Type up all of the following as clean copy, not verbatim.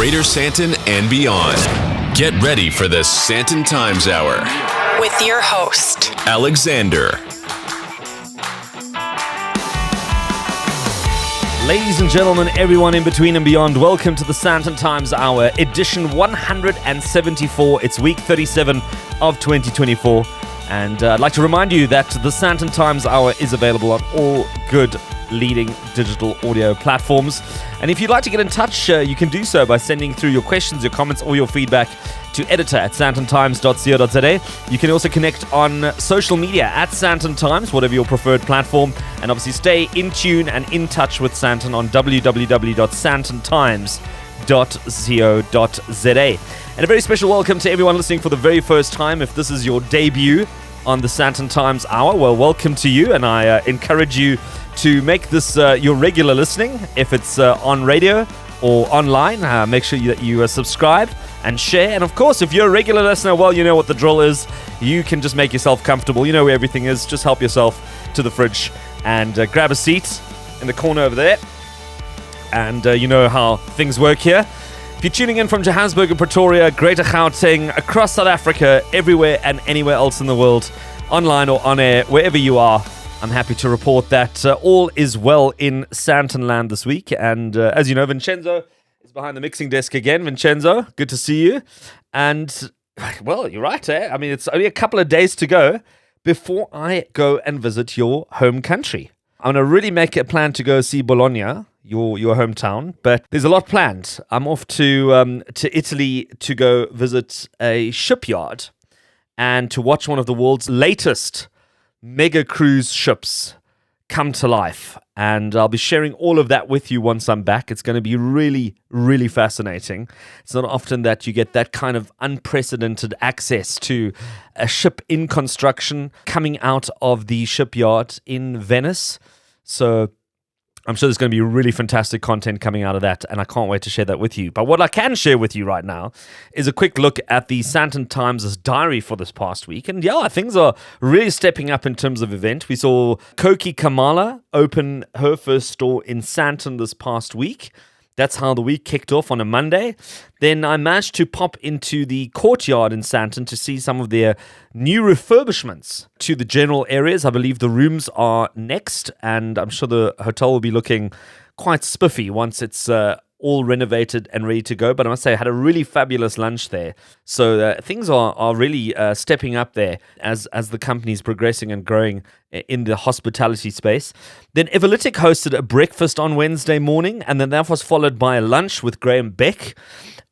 Greater Sandton and beyond. Get ready for the Sandton Times Hour with your host, Alexander. Ladies and gentlemen, everyone in between and beyond, welcome to the Sandton Times Hour, edition 174. It's week 37 of 2024. And I'd like to remind you that the Sandton Times Hour is available on all good leading digital audio platforms. And if you'd like to get in touch, you can do so by sending through your questions, your comments, or your feedback to editor@sandtontimes.co.za. You can also connect on social media at Sandton Times, whatever your preferred platform. And obviously stay in tune and in touch with Sandton on www.sandtontimes.co.za. And a very special welcome to everyone listening for the very first time. If this is your debut on the Sandton Times Hour, well, welcome to you. And I encourage you to make this your regular listening. If it's on radio or online, make sure that you subscribe and share. And of course, if you're a regular listener, well, you know what the drill is. You can just make yourself comfortable. You know where everything is. Just help yourself to the fridge and grab a seat in the corner over there. And you know how things work here. If you're tuning in from Johannesburg and Pretoria, Greater Gauteng, across South Africa, everywhere and anywhere else in the world, online or on air, wherever you are, I'm happy to report that all is well in Sandton land this week. And as you know, Vincenzo is behind the mixing desk again. Vincenzo, good to see you. And, well, you're right, eh? I mean, it's only a couple of days to go before I go and visit your home country. I'm going to really make a plan to go see Bologna, your hometown, but there's a lot planned. I'm off to Italy to go visit a shipyard and to watch one of the world's latest mega cruise ships come to life. And I'll be sharing all of that with you once I'm back. It's going to be really, really fascinating. It's not often that you get that kind of unprecedented access to a ship in construction coming out of the shipyard in Venice. So I'm sure there's going to be really fantastic content coming out of that, and I can't wait to share that with you. But what I can share with you right now is a quick look at the Sandton Times' diary for this past week. And yeah, things are really stepping up in terms of event. We saw Koki Kamala open her first store in Sandton this past week. That's how the week kicked off on a Monday. Then I managed to pop into the courtyard in Sandton to see some of their new refurbishments to the general areas. I believe the rooms are next, and I'm sure the hotel will be looking quite spiffy once it's all renovated and ready to go. But I must say, I had a really fabulous lunch there. So things are really stepping up there as the company is progressing and growing in the hospitality space. Then Everlytic hosted a breakfast on Wednesday morning, and then that was followed by a lunch with Graham Beck,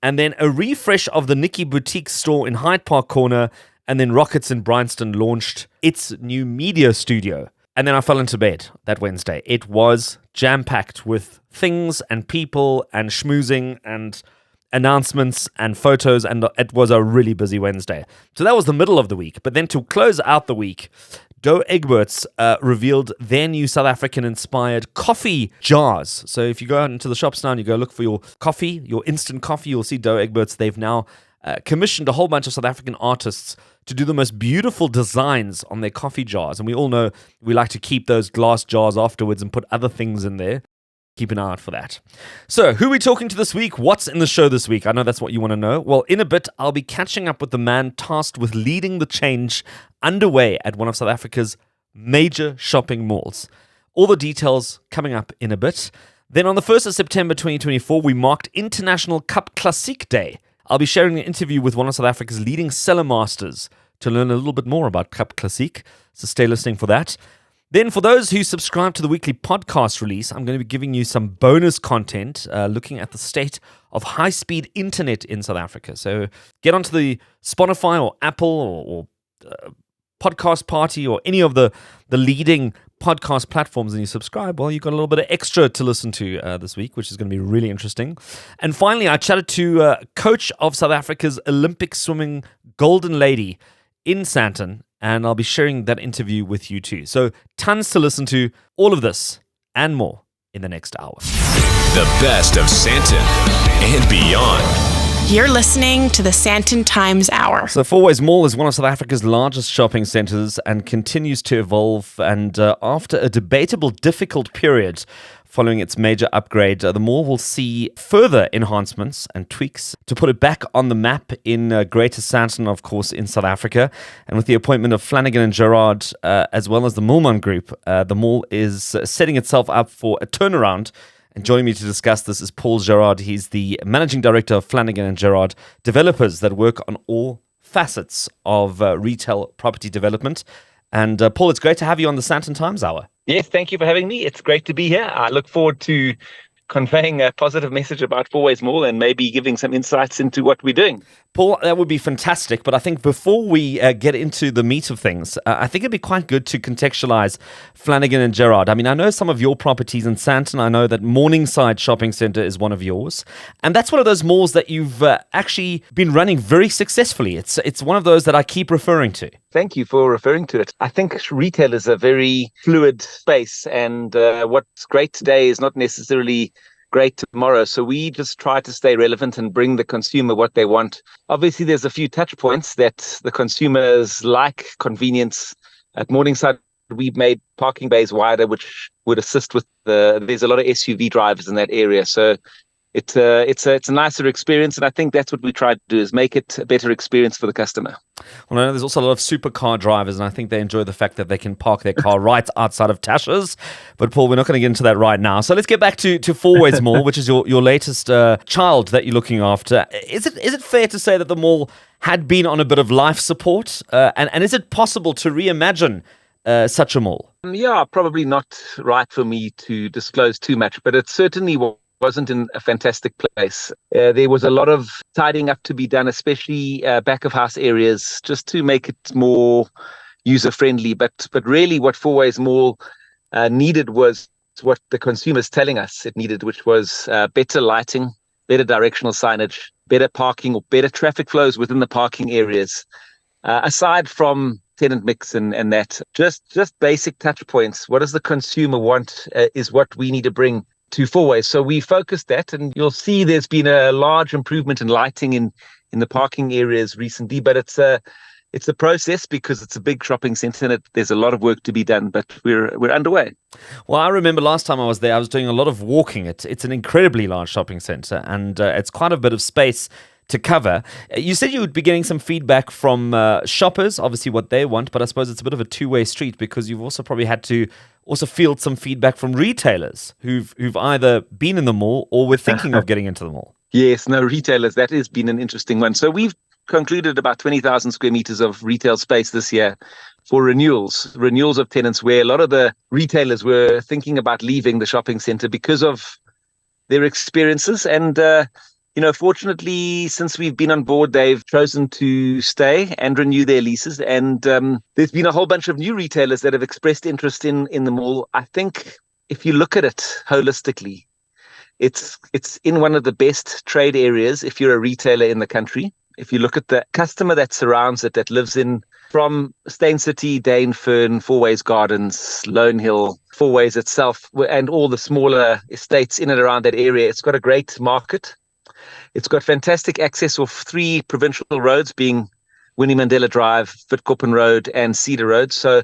and then a refresh of the Nikki Boutique store in Hyde Park Corner, and then Rockets in Bryanston launched its new media studio. And then I fell into bed that Wednesday. It was jam-packed with things and people and schmoozing and announcements and photos, and it was a really busy Wednesday. So that was the middle of the week. But then to close out the week, Douwe Egberts revealed their new South African-inspired coffee jars. So if you go out into the shops now and you go look for your coffee, your instant coffee, you'll see Douwe Egberts. They've now commissioned a whole bunch of South African artists to do the most beautiful designs on their coffee jars. And we all know we like to keep those glass jars afterwards and put other things in there. Keep an eye out for that. So, who are we talking to this week? What's in the show this week? I know that's what you want to know. Well, in a bit, I'll be catching up with the man tasked with leading the change underway at one of South Africa's major shopping malls. All the details coming up in a bit. Then on the 1st of September 2024, we marked International Cap Classique Day. I'll be sharing an interview with one of South Africa's leading cellarmasters to learn a little bit more about Cap Classique, so stay listening for that. Then for those who subscribe to the weekly podcast release, I'm going to be giving you some bonus content looking at the state of high-speed internet in South Africa. So get onto the Spotify or Apple or Podcast Party or any of the leading podcast platforms and you subscribe, well, you've got a little bit of extra to listen to this week, which is going to be really interesting. And finally, I chatted to coach of South Africa's Olympic swimming golden lady in Sandton, and I'll be sharing that interview with you too. So tons to listen to, all of this and more in the next hour. The best of Sandton and beyond. You're listening to the Sandton Times Hour. So Fourways Mall is one of South Africa's largest shopping centres and continues to evolve. And after a debatable, difficult period Following its major upgrade, the mall will see further enhancements and tweaks to put it back on the map in Greater Sandton, of course, in South Africa. And with the appointment of Flanagan Gerard, as well as the Moolman Group, the mall is setting itself up for a turnaround. And joining me to discuss this is Paul Gerard. He's the Managing Director of Flanagan Gerard, developers that work on all facets of retail property development. And Paul, it's great to have you on the Sandton Times Hour. Yes, thank you for having me. It's great to be here. I look forward to conveying a positive message about Fourways Mall and maybe giving some insights into what we're doing. Paul, that would be fantastic. But I think before we get into the meat of things, I think it'd be quite good to contextualize Flanagan and Gerard. I mean, I know some of your properties in Sandton. I know that Morningside Shopping Centre is one of yours. And that's one of those malls that you've actually been running very successfully. It's one of those that I keep referring to. Thank you for referring to it. I think retail is a very fluid space, and what's great today is not necessarily great tomorrow. So we just try to stay relevant and bring the consumer what they want. Obviously, there's a few touch points that the consumers like. Convenience. At Morningside, we've made parking bays wider, which would assist with there's a lot of SUV drivers in that area. So it's a nicer experience, and I think that's what we try to do, is make it a better experience for the customer. Well, I know there's also a lot of supercar drivers, and I think they enjoy the fact that they can park their car right outside of Tasha's. But Paul, we're not going to get into that right now. So let's get back to Fourways Mall, which is your latest child that you're looking after. Is it fair to say that the mall had been on a bit of life support, and is it possible to reimagine such a mall? Yeah, probably not right for me to disclose too much, but it certainly wasn't in a fantastic place. There was a lot of tidying up to be done, especially back of house areas, just to make it more user friendly. But really what Fourways Mall needed was what the consumer's telling us it needed, which was better lighting, better directional signage, better parking, or better traffic flows within the parking areas. Aside from tenant mix and that, just basic touch points. What does the consumer want is what we need to bring to Fourways. So we focused that, and you'll see there's been a large improvement in lighting in the parking areas recently, but it's a process because it's a big shopping centre and there's a lot of work to be done, but we're underway. Well, I remember last time I was there, I was doing a lot of walking. It's an incredibly large shopping centre, and it's quite a bit of space to cover. You said you would be getting some feedback from shoppers, obviously what they want, but I suppose it's a bit of a two-way street, because you've also probably had to also field some feedback from retailers who've either been in the mall or were thinking of getting into the mall. Yes, no, retailers, that has been an interesting one. So we've concluded about 20,000 square meters of retail space this year for renewals of tenants, where a lot of the retailers were thinking about leaving the shopping center because of their experiences. And fortunately, since we've been on board, they've chosen to stay and renew their leases. And there's been a whole bunch of new retailers that have expressed interest in the mall. I think if you look at it holistically, it's in one of the best trade areas if you're a retailer in the country. If you look at the customer that surrounds it, that lives in from Stain City, Dainfern, Fourways Gardens, Lone Hill, Fourways itself, and all the smaller estates in and around that area, it's got a great market. It's got fantastic access off 3 provincial roads, being Winnie Mandela Drive, Fitkoppen Road, and Cedar Road. So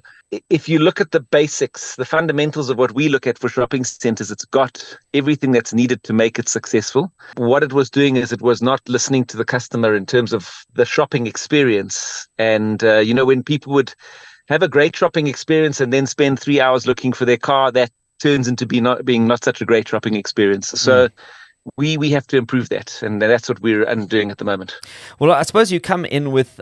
if you look at the basics, the fundamentals of what we look at for shopping centres, it's got everything that's needed to make it successful. What it was doing is it was not listening to the customer in terms of the shopping experience. And, when people would have a great shopping experience and then spend 3 hours looking for their car, that turns into being not such a great shopping experience. So we have to improve that, and that's what we're doing at the moment. Well, I suppose you come in with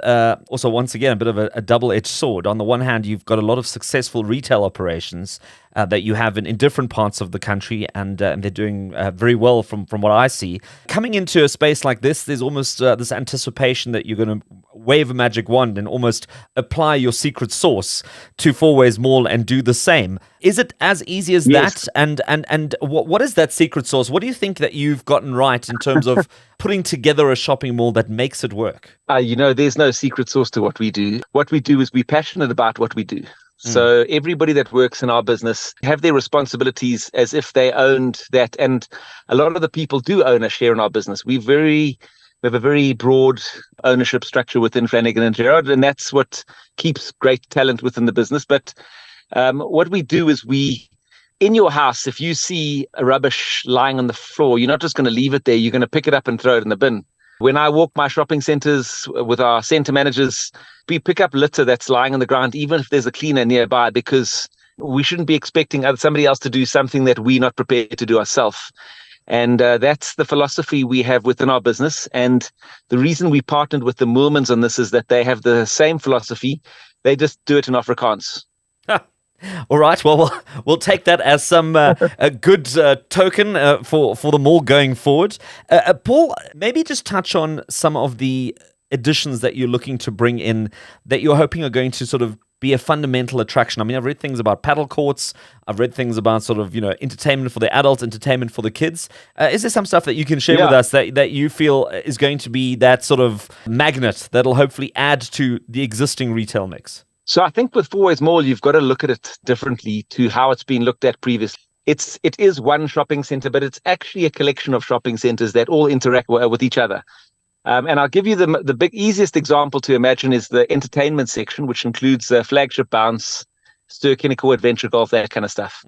also, once again, a bit of a double-edged sword. On the one hand, you've got a lot of successful retail operations that you have in different parts of the country, and they're doing very well from what I see. Coming into a space like this, there's almost this anticipation that you're going to wave a magic wand and almost apply your secret sauce to Fourways Mall and do the same. Is it as easy as Yes. that? And what is that secret sauce? What do you think that you've gotten right in terms of putting together a shopping mall that makes it work? There's no secret sauce to what we do. What we do is we're passionate about what we do. So everybody that works in our business have their responsibilities as if they owned that. And a lot of the people do own a share in our business. We have a very broad ownership structure within Flanagan Gerard, and that's what keeps great talent within the business. But what we do is in your house, if you see a rubbish lying on the floor, you're not just going to leave it there. You're going to pick it up and throw it in the bin. When I walk my shopping centres with our centre managers, we pick up litter that's lying on the ground, even if there's a cleaner nearby, because we shouldn't be expecting somebody else to do something that we're not prepared to do ourselves. And that's the philosophy we have within our business. And the reason we partnered with the Moormans on this is that they have the same philosophy. They just do it in Afrikaans. All right. Well, we'll take that as some a good token for the mall going forward. Paul, maybe just touch on some of the additions that you're looking to bring in that you're hoping are going to sort of be a fundamental attraction. I mean, I've read things about paddle courts. I've read things about sort of, entertainment for the adults, entertainment for the kids. Is there some stuff that you can share with us that you feel is going to be that sort of magnet that'll hopefully add to the existing retail mix? So I think with Fourways Mall, you've got to look at it differently to how it's been looked at previously. It is one shopping centre, but it's actually a collection of shopping centres that all interact with each other. And I'll give you the big easiest example to imagine is the entertainment section, which includes Flagship Bounce, Ster-Kinekor, Adventure Golf, that kind of stuff.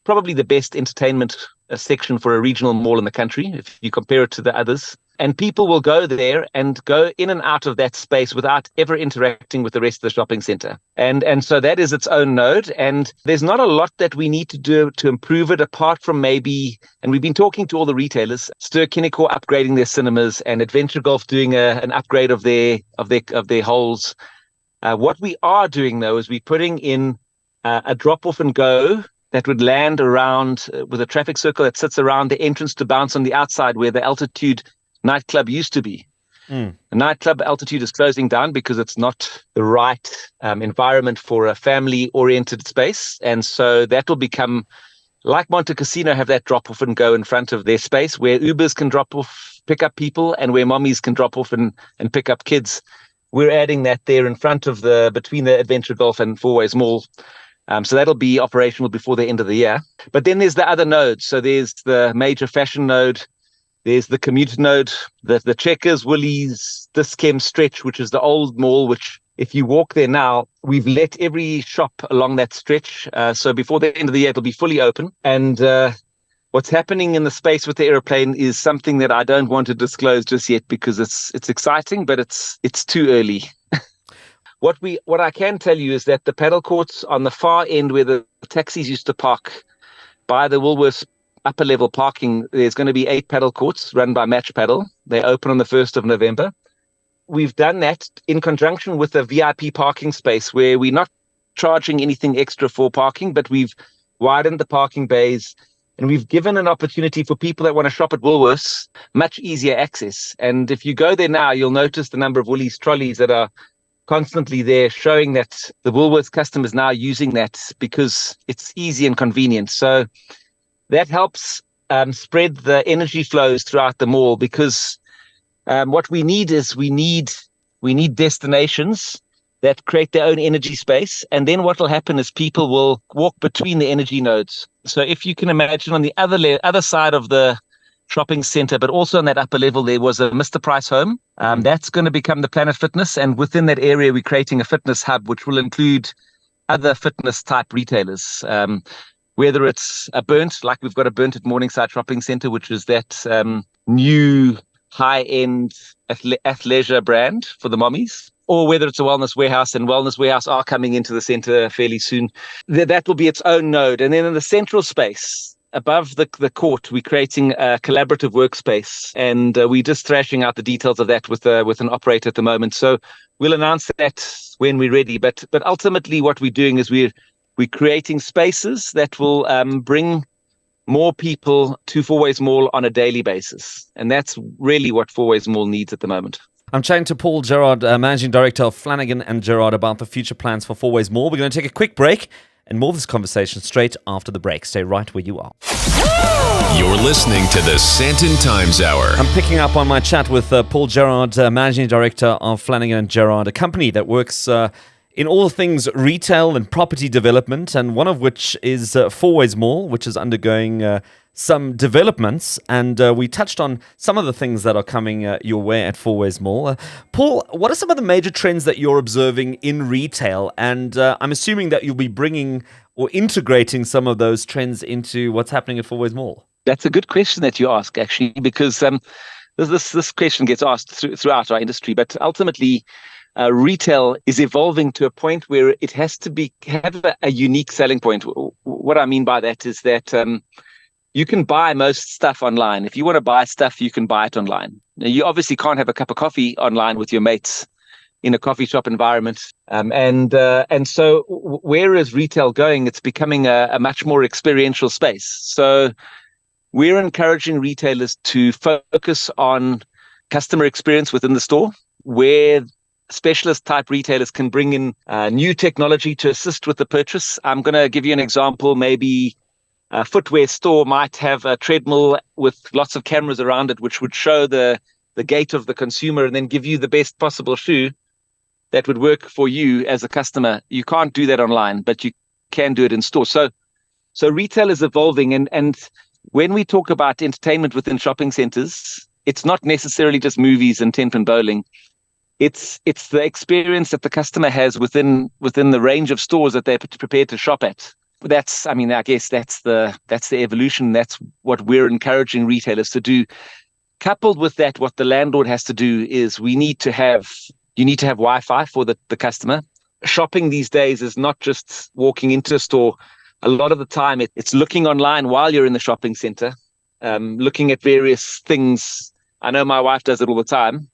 Probably the best entertainment section for a regional mall in the country, if you compare it to the others. And people will go there and go in and out of that space without ever interacting with the rest of the shopping center. And so that is its own node. And there's not a lot that we need to do to improve it apart from maybe, and we've been talking to all the retailers, Ster-Kinekor upgrading their cinemas and Adventure Golf doing an upgrade of their holes. What we are doing though is we're putting in a drop off and go that would land around with a traffic circle that sits around the entrance to Bounce on the outside where the Altitude nightclub used to be. The nightclub Altitude is closing down because it's not the right environment for a family-oriented space. And so that will become, like Monte Casino, have that drop off and go in front of their space where Ubers can drop off, pick up people, and where mommies can drop off and pick up kids. We're adding that there in front of between the Adventure Golf and Fourways Mall. So that'll be operational before the end of the year. But then there's the other nodes. So there's the major fashion node. There's the commuter node, the Checkers, Woolies, Dis-Chem stretch, which is the old mall, which if you walk there now, we've let every shop along that stretch. So before the end of the year, it'll be fully open. And what's happening in the space with the airplane is something that I don't want to disclose just yet because it's exciting, but it's too early. What I can tell you is that the paddle courts on the far end where the taxis used to park by the Woolworths upper level parking, there's going to be 8 paddle courts run by Match Paddle. They open on the 1st of November. We've done that in conjunction with a VIP parking space where we're not charging anything extra for parking, but we've widened the parking bays and we've given an opportunity for people that want to shop at Woolworths much easier access. And if you go there now, you'll notice the number of Woolies trolleys that are constantly there showing that the Woolworths customers now using that because it's easy and convenient. So that helps spread the energy flows throughout the mall because what we need is we need destinations that create their own energy space. And then what will happen is people will walk between the energy nodes. So if you can imagine on the other side of the shopping center, but also on that upper level, there was a Mr. Price home. That's going to become the Planet Fitness. And within that area, we're creating a fitness hub, which will include other fitness type retailers. Whether it's a Burnt, like we've got a Burnt at Morningside Shopping Centre, which is that new high-end athleisure brand for the mommies, or whether it's a Wellness Warehouse, and Wellness Warehouse are coming into the centre fairly soon. That will be its own node. And then in the central space, above the court, we're creating a collaborative workspace, and we're just thrashing out the details of that with an operator at the moment. So we'll announce that when we're ready. But ultimately what we're doing is we're creating spaces that will bring more people to Fourways Mall on a daily basis. And that's really what Fourways Mall needs at the moment. I'm chatting to Paul Gerard, Managing Director of Flanagan and Gerard, about the future plans for Fourways Mall. We're going to take a quick break and more of this conversation straight after the break. Stay right where you are. You're listening to the Sandton Times Hour. I'm picking up on my chat with Paul Gerard, Managing Director of Flanagan and Gerard, a company that works in all things retail and property development, and one of which is Fourways Mall, which is undergoing some developments. And we touched on some of the things that are coming your way at Fourways Mall. Paul, what are some of the major trends that you're observing in retail? And I'm assuming that you'll be bringing or integrating some of those trends into what's happening at Fourways Mall? That's a good question that you ask, actually, because this question gets asked throughout our industry. But ultimately, retail is evolving to a point where it has to have a unique selling point. What I mean by that is that you can buy most stuff online. If you want to buy stuff, you can buy it online. Now, you obviously can't have a cup of coffee online with your mates in a coffee shop environment. And so where is retail going? It's becoming a much more experiential space. So we're encouraging retailers to focus on customer experience within the store, where specialist type retailers can bring in new technology to assist with the purchase. I'm going to give you an example. Maybe a footwear store might have a treadmill with lots of cameras around it, which would show the gait of the consumer and then give you the best possible shoe that would work for you as a customer. You can't do that online, but you can do it in store. So retail is evolving. And when we talk about entertainment within shopping centers, it's not necessarily just movies and 10-pin bowling. It's the experience that the customer has within the range of stores that they're prepared to shop at. I guess that's the evolution. That's what we're encouraging retailers to do. Coupled with that, what the landlord has to do is you need to have Wi-Fi for the customer. Shopping these days is not just walking into a store. A lot of the time, it's looking online while you're in the shopping center, looking at various things. I know my wife does it all the time.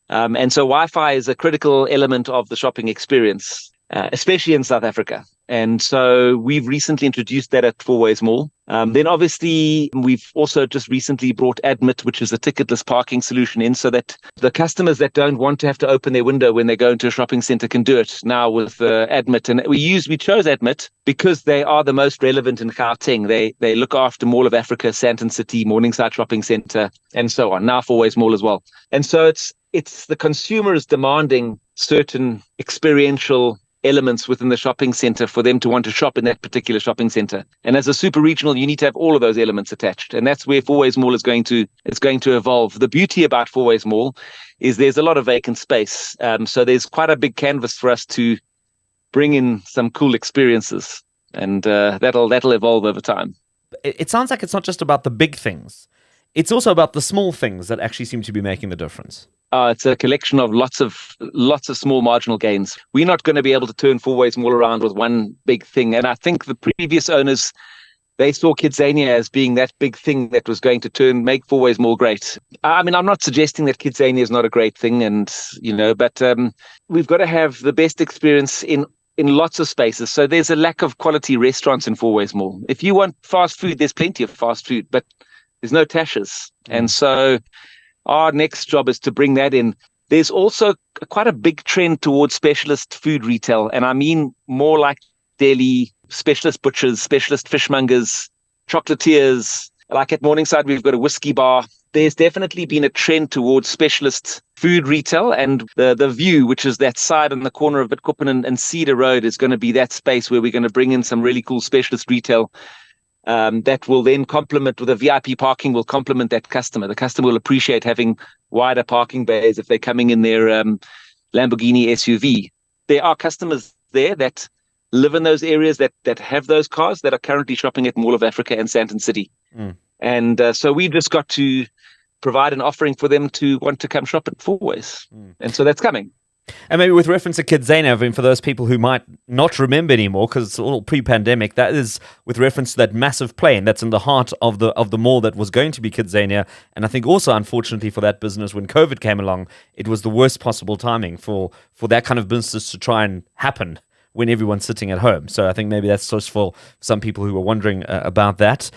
And so Wi-Fi is a critical element of the shopping experience, especially in South Africa. And so we've recently introduced that at Fourways Mall. Then obviously we've also just recently brought Admit, which is a ticketless parking solution in, so that the customers that don't want to have to open their window when they go into a shopping center can do it now with Admit. And we chose Admit because they are the most relevant in Gauteng. They look after Mall of Africa, Sandton City, Morningside Shopping Center, and so on. Now Fourways Mall as well. And so it's the consumer is demanding certain experiential elements within the shopping center for them to want to shop in that particular shopping center. And as a super regional, you need to have all of those elements attached. And that's where Fourways Mall is going to evolve. The beauty about Fourways Mall is there's a lot of vacant space. So there's quite a big canvas for us to bring in some cool experiences. And that'll evolve over time. It sounds like it's not just about the big things. It's also about the small things that actually seem to be making the difference. It's a collection of lots of small marginal gains. We're not going to be able to turn Fourways Mall around with one big thing. And I think the previous owners, they saw Kidzania as being that big thing that was going to make Fourways Mall great. I mean, I'm not suggesting that Kidzania is not a great thing, but we've got to have the best experience in lots of spaces. So there's a lack of quality restaurants in Fourways Mall. If you want fast food, there's plenty of fast food, but there's no Tashes. And so our next job is to bring that in. There's also quite a big trend towards specialist food retail. And I mean more like deli, specialist butchers, specialist fishmongers, chocolatiers. Like at Morningside, we've got a whiskey bar. There's definitely been a trend towards specialist food retail. And the View, which is that side on the corner of Bitkoppen and Cedar Road, is going to be that space where we're going to bring in some really cool specialist retail. That will then complement with a VIP parking will complement that customer. The customer will appreciate having wider parking bays if they're coming in their Lamborghini SUV. There are customers there that live in those areas that have those cars that are currently shopping at Mall of Africa and Sandton City. And so we've just got to provide an offering for them to want to come shop at Fourways. And so that's coming. And maybe with reference to Kidzania, I mean, for those people who might not remember anymore, because it's all pre-pandemic, that is with reference to that massive plane that's in the heart of the mall that was going to be Kidzania. And I think also, unfortunately, for that business, when COVID came along, it was the worst possible timing for that kind of business to try and happen when everyone's sitting at home. So I think maybe that's just for some people who were wondering about that.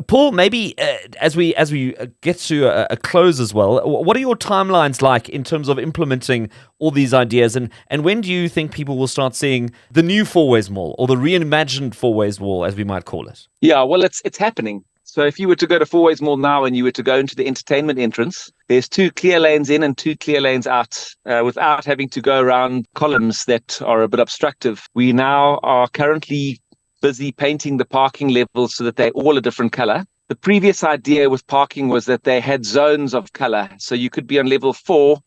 Paul, maybe as we get to a close as well, what are your timelines like in terms of implementing all these ideas? And when do you think people will start seeing the new Fourways Mall, or the reimagined Fourways Mall, as we might call it? Yeah, well, it's happening. So if you were to go to Fourways Mall now and you were to go into the entertainment entrance, there's 2 clear lanes in and 2 clear lanes out without having to go around columns that are a bit obstructive. We now are currently busy painting the parking levels so that they're all a different color. The previous idea with parking was that they had zones of color. So you could be on level 4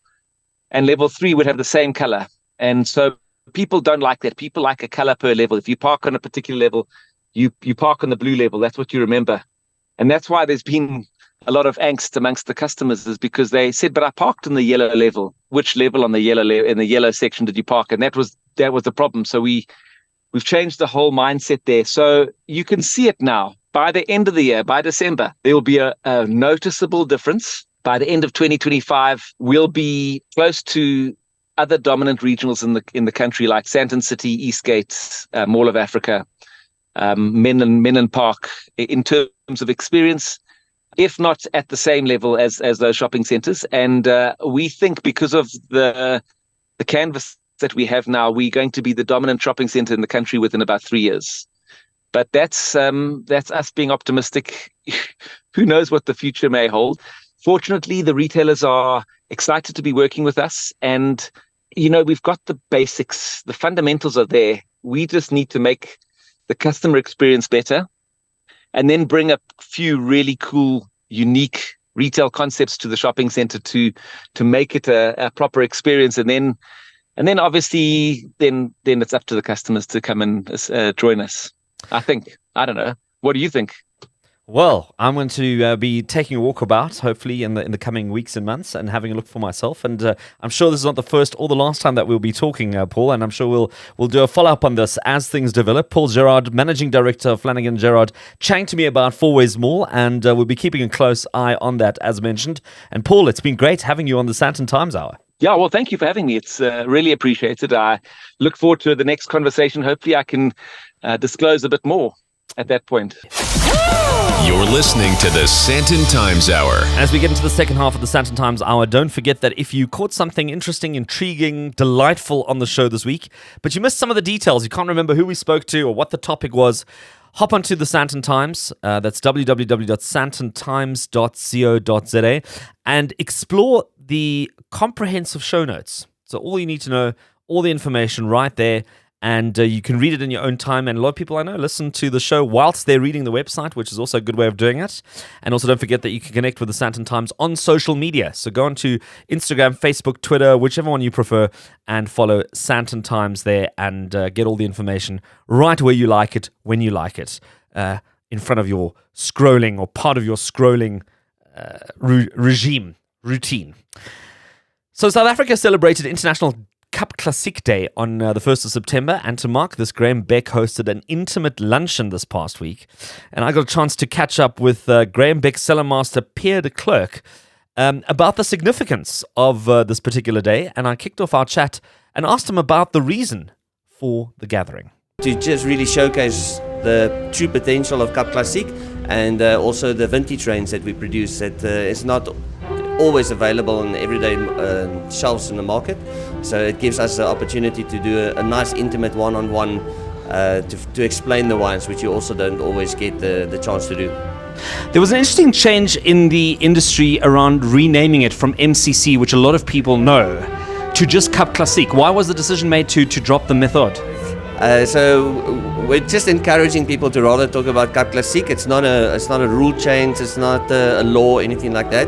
and level 3 would have the same color. And so people don't like that. People like a color per level. If you park on a particular level, you park on the blue level. That's what you remember. And that's why there's been a lot of angst amongst the customers, is because they said, but I parked in the yellow level. Which level on the yellow in the yellow section did you park? And that was the problem. So we've changed the whole mindset there. So you can see it now. By the end of the year, by December, there will be a noticeable difference. By the end of 2025, we'll be close to other dominant regionals in the country, like Sandton City, Eastgate, Mall of Africa, Menlyn Park, in terms of experience, if not at the same level as those shopping centres. And we think because of the canvas that we have now, we're going to be the dominant shopping centre in the country within about 3 years. But that's us being optimistic. Who knows what the future may hold? Fortunately, the retailers are excited to be working with us. And, we've got the basics. The fundamentals are there. We just need to make the customer experience better and then bring a few really cool, unique retail concepts to the shopping center to make it a proper experience. And then obviously, then it's up to the customers to come and join us. I think. I don't know. What do you think? Well, I'm going to be taking a walk about, hopefully, in the coming weeks and months, and having a look for myself. And I'm sure this is not the first or the last time that we'll be talking, Paul. And I'm sure we'll do a follow-up on this as things develop. Paul Gerard, Managing Director of Flanagan Gerard, chatting to me about Fourways Mall, and we'll be keeping a close eye on that, as mentioned. And Paul, it's been great having you on the Sandton Times Hour. Yeah, well, thank you for having me. It's really appreciated. I look forward to the next conversation. Hopefully, I can disclose a bit more at that point. You're listening to the Sandton Times Hour. As we get into the second half of the Sandton Times Hour, don't forget that if you caught something interesting, intriguing, delightful on the show this week, but you missed some of the details, you can't remember who we spoke to or what the topic was, hop onto the Sandton Times, that's www.sandtontimes.co.za, and explore the comprehensive show notes. So all you need to know, all the information right there, and you can read it in your own time. And a lot of people I know listen to the show whilst they're reading the website, which is also a good way of doing it. And also don't forget that you can connect with the Sandton Times on social media. So go on to Instagram, Facebook, Twitter, whichever one you prefer, and follow Sandton Times there and get all the information right where you like it, when you like it, in front of your scrolling or part of your scrolling routine. So South Africa celebrated International Cap Classique Day on the 1st of September, and to mark this, Graham Beck hosted an intimate luncheon this past week. And I got a chance to catch up with Graham Beck Cellarmaster Pierre De Klerk about the significance of this particular day, and I kicked off our chat and asked him about the reason for the gathering. To just really showcase the true potential of Cap Classique and also the vintage range that we produce that is not always available on everyday shelves in the market. So it gives us the opportunity to do a nice intimate one-on-one to explain the wines, which you also don't always get the chance to do. There was an interesting change in the industry around renaming it from MCC, which a lot of people know, to just Cap Classique. Why was the decision made to drop the method? So we're just encouraging people to rather talk about Cap Classique. It's not a rule change. It's not a law, anything like that.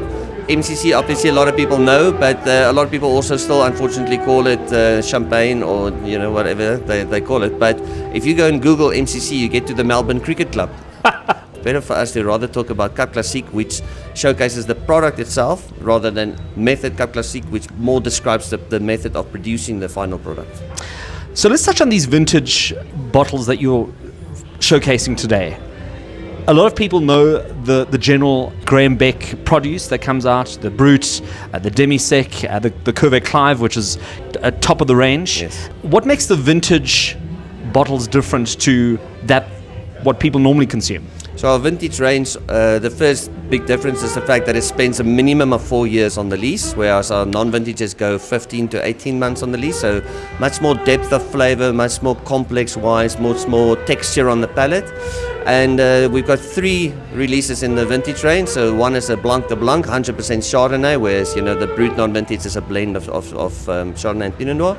MCC, obviously, a lot of people know, but a lot of people also still, unfortunately, call it champagne or whatever they call it. But if you go and Google MCC, you get to the Melbourne Cricket Club. Better for us to rather talk about Cap Classique, which showcases the product itself, rather than method Cap Classique, which more describes the method of producing the final product. So let's touch on these vintage bottles that you're showcasing today. A lot of people know the general Graham Beck produce that comes out, the Brut, the Demi-Sec, the Cuvée Clive, which is top of the range. Yes. What makes the vintage bottles different to what people normally consume? So our vintage range, the first big difference is the fact that it spends a minimum of 4 years on the lease, whereas our non-vintages go 15 to 18 months on the lease. So much more depth of flavor, much more complex wines, much more texture on the palate. And we've got 3 releases in the vintage range. So one is a Blanc de Blanc, 100% Chardonnay, whereas the Brut non-vintage is a blend of Chardonnay and Pinot Noir.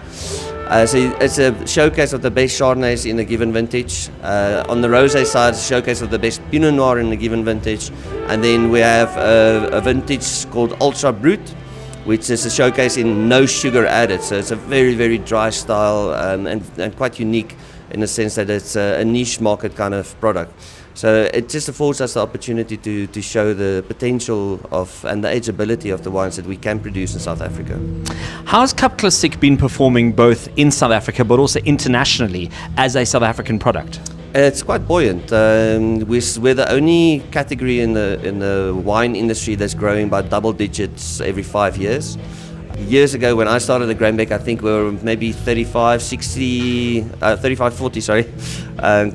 So it's a showcase of the best Chardonnays in a given vintage. On the rosé side, it's a showcase of the best Pinot Noir in a given vintage. And then we have a vintage called Ultra Brut, which is a showcase in no sugar added. So it's a very, very dry style and quite unique in the sense that it's a niche market kind of product. So it just affords us the opportunity to show the potential of and the ageability of the wines that we can produce in South Africa. How has Cap Classique been performing both in South Africa but also internationally as a South African product? It's quite buoyant. We're the only category in the wine industry that's growing by double digits every 5 years. Years ago, when I started at Grainbeck, I think we were maybe 35, 40,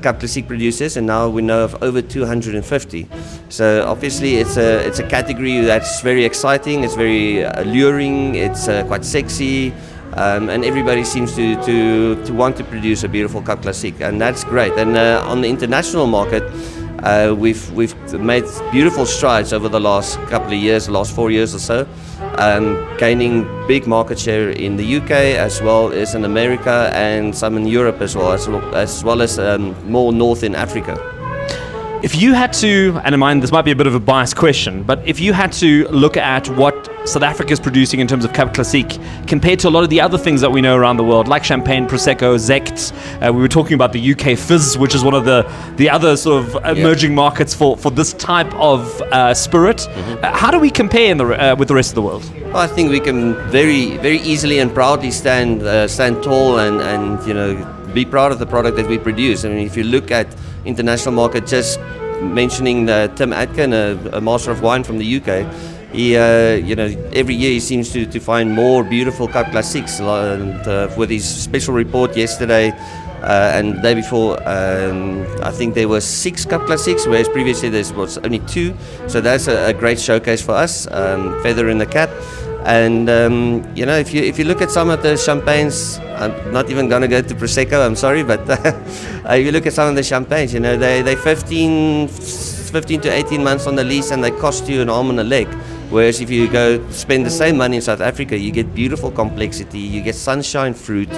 Cap Classique producers, and now we know of over 250. So obviously, it's a category that's very exciting. It's very alluring. It's quite sexy, and everybody seems to want to produce a beautiful Cap Classique, and that's great. And on the international market, we've made beautiful strides over the last couple of years, the last 4 years or so. Gaining big market share in the UK as well as in America and some in Europe as well as more north in Africa. If you had to, and in mind this might be a bit of a biased question, but if you had to look at what South Africa is producing in terms of Cap Classique compared to a lot of the other things that we know around the world, like Champagne, Prosecco, Zect, we were talking about the UK Fizz, which is one of the other sort of emerging markets for this type of spirit. How do we compare with the rest of the world? Well, I think we can very, very easily and proudly stand tall and be proud of the product that we produce. I mean, if you look at international market, just mentioning Tim Atkin, a master of wine from the UK, he, every year he seems to find more beautiful Cap Classiques. And with his special report yesterday and the day before, I think there were 6 Cap Classiques, whereas previously there was only 2. So that's a great showcase for us, feather in the cap. And if you look at some of the champagnes, I'm not even going to go to Prosecco, I'm sorry, but if you look at some of the champagnes, they're 15 to 18 months on the lease and they cost you an arm and a leg. Whereas if you go spend the same money in South Africa, you get beautiful complexity, you get sunshine fruit,